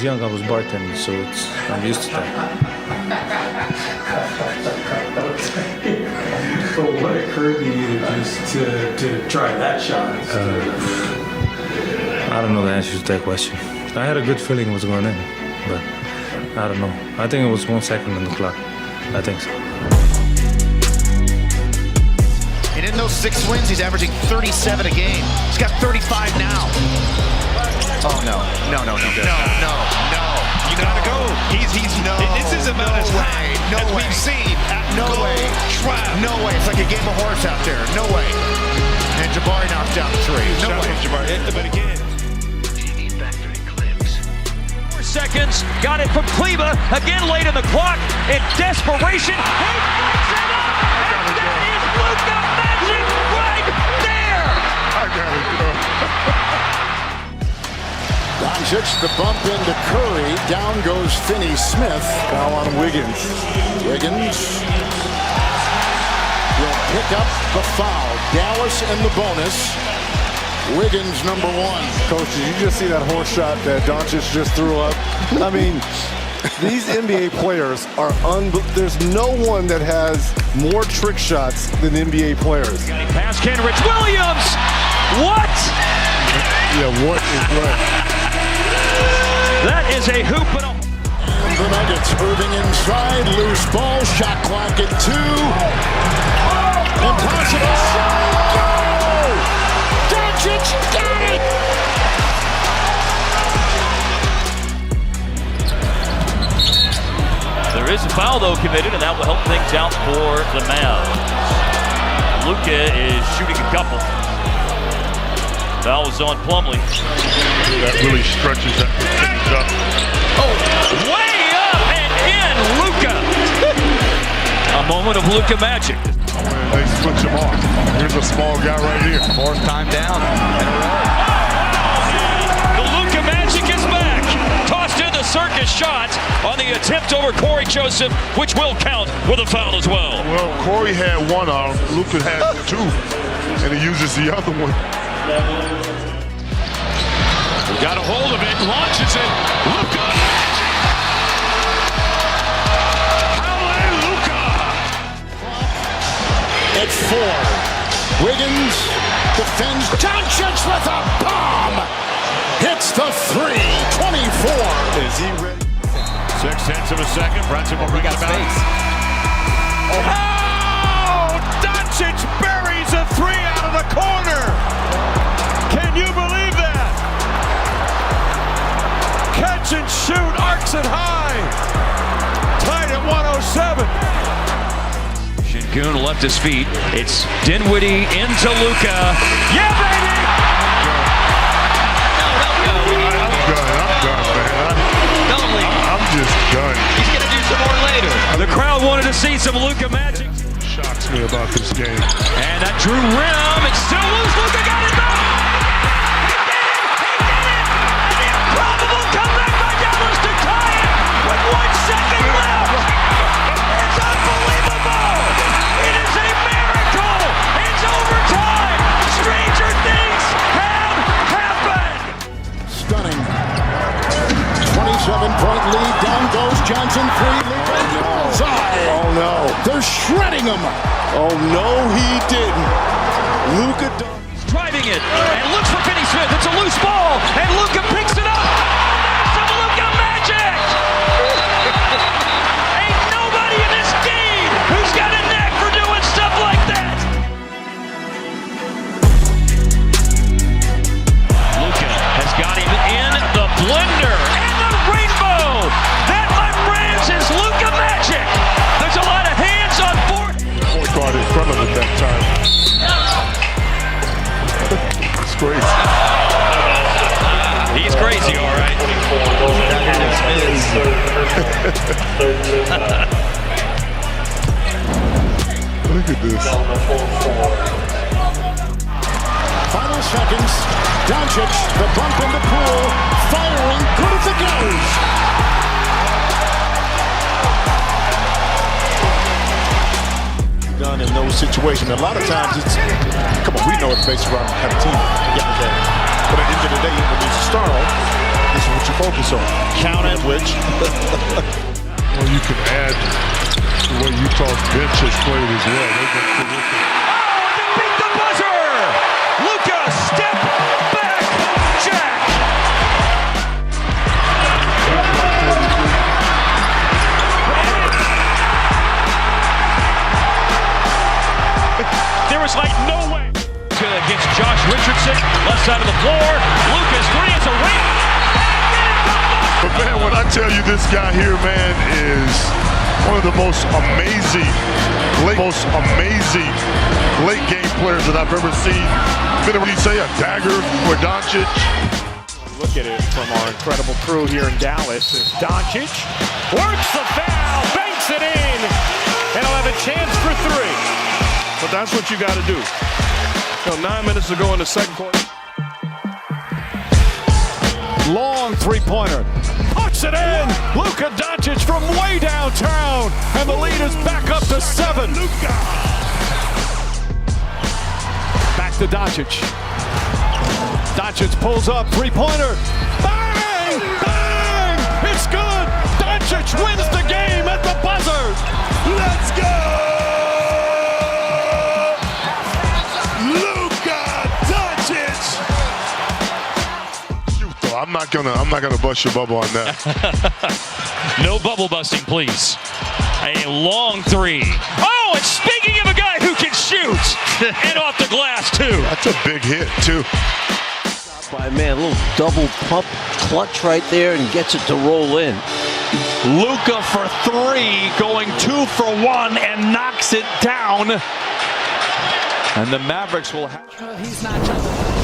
young, I was bartending, so I'm used to that. But what occurred to you just to try that shot? I don't know the answer to that question. I had a good feeling it was going in, but I don't know. I think it was 1 second on the clock. I think so. And in those 6 wins, he's averaging 37 a game. He's got 35 now. Oh, no. No. You gotta go. He's no. This is about as high as we've seen at way. No way. It's like a game of horse out there. No way. And Jabari knocks down the 3. No way. Jabari hit but again. TV Factory clips. 4 seconds. Got it from Kleba. Again late in the clock. In desperation. He puts it up. And that is Luka Magic right there. I gotta go. Dončič, the bump into Curry. Down goes Finney-Smith. Foul on Wiggins. Wiggins will pick up the foul. Dallas in the bonus. Wiggins number 1. Coach, did you just see that horse shot that Dončič just threw up? I mean, these NBA players are there's no one that has more trick shots than NBA players. Pass Kenrich Williams. What? Yeah, what is what? That is a hoop and The Nuggets Irving inside, loose ball, shot clock at 2. Impossible shot! Goal! Dončič got it! There is a foul though committed, and that will help things out for the Mavs. Luka is shooting a couple. Foul is on Plumlee. That really stretches that things up. oh, way up and in Luka. A moment of Luka magic. They switch him off. Here's a small guy right here. 4th time down. The Luka magic is back. Tossed in the circus shot on the attempt over Corey Joseph, which will count with a foul as well. Well, Corey had 1 arm. Luka had 2, and he uses the other one. Got a hold of it, launches it. Luka. At 4. Wiggins defends. Dončič with a bomb. Hits the 3. 24. Is he ready? 6/10 of a second. Brunson will bring it back. Oh! Dončič buries a 3 out of the corner. Can you believe that? Catch and shoot, arcs it high. Tied at 107. Şengün left his feet. It's Dinwiddie into Luka. Yeah, baby! I'm done, man. Don't leave. I'm just done. He's gonna do some more later. The crowd wanted to see some Luka magic. Shocks me about this game. And that drew rim. It's still loose. Luka got it back. He did it. An improbable comeback by Dallas to tie it with 1 second left. It's unbelievable. It is a miracle. It's overtime. Stranger things have happened. Stunning. 27-point lead. Down goes Johnson. 3. Bullseye. Oh no. They're shredding him. Oh no, he didn't. Luka Driving it and looks for Finney-Smith. It's a loose ball and Luka picks it up. Some Luka magic. Ain't nobody in this game who's got a knack for doing stuff like that. Luka has got him in the blender and the rainbow. That unravels his Luka magic. There's a lot of hands on board. Point guard in front of it that time. It's crazy. He's crazy, all right. Look at this. Final seconds. Dončič, the bump in the pool. Firing. Good as it goes. Done in those situations. A lot of times it's, come on, we know it's based around kind of team together. But at the end of the day, when there's a star, This is what you focus on. Count it. Which, well, you can add the way Utah's bench has played as well. They've been terrific. Oh, they beat the buzzer! Luka, step back, Jack! There was like no way. Against Josh Richardson, left side of the floor. Luka's three, it's a ring. But man, when I tell you this guy here, man, is one of the most amazing late game players that I've ever seen. What do you say, a dagger for Dončič? Look at it from our incredible crew here in Dallas. As Dončič works the foul, banks it in, and he'll have a chance for three. But that's what you got to do. 9 minutes to go in the second quarter. Long three-pointer. Puts it in. Luka Dončič from way downtown. And the lead is back up to 7. Luka. Back to Dončič. Dončič pulls up. Three-pointer. Bang! Bang! It's good. Dončič wins the game at the buzzer. Let's go! I'm not gonna bust your bubble on that. No bubble busting, please. A long three. Oh, and speaking of a guy who can shoot, and off the glass too. That's a big hit too. By man, a little double pump clutch right there and gets it to roll in. Luka for three, going 2 for 1 and knocks it down. And the Mavericks will have. He's not jumping.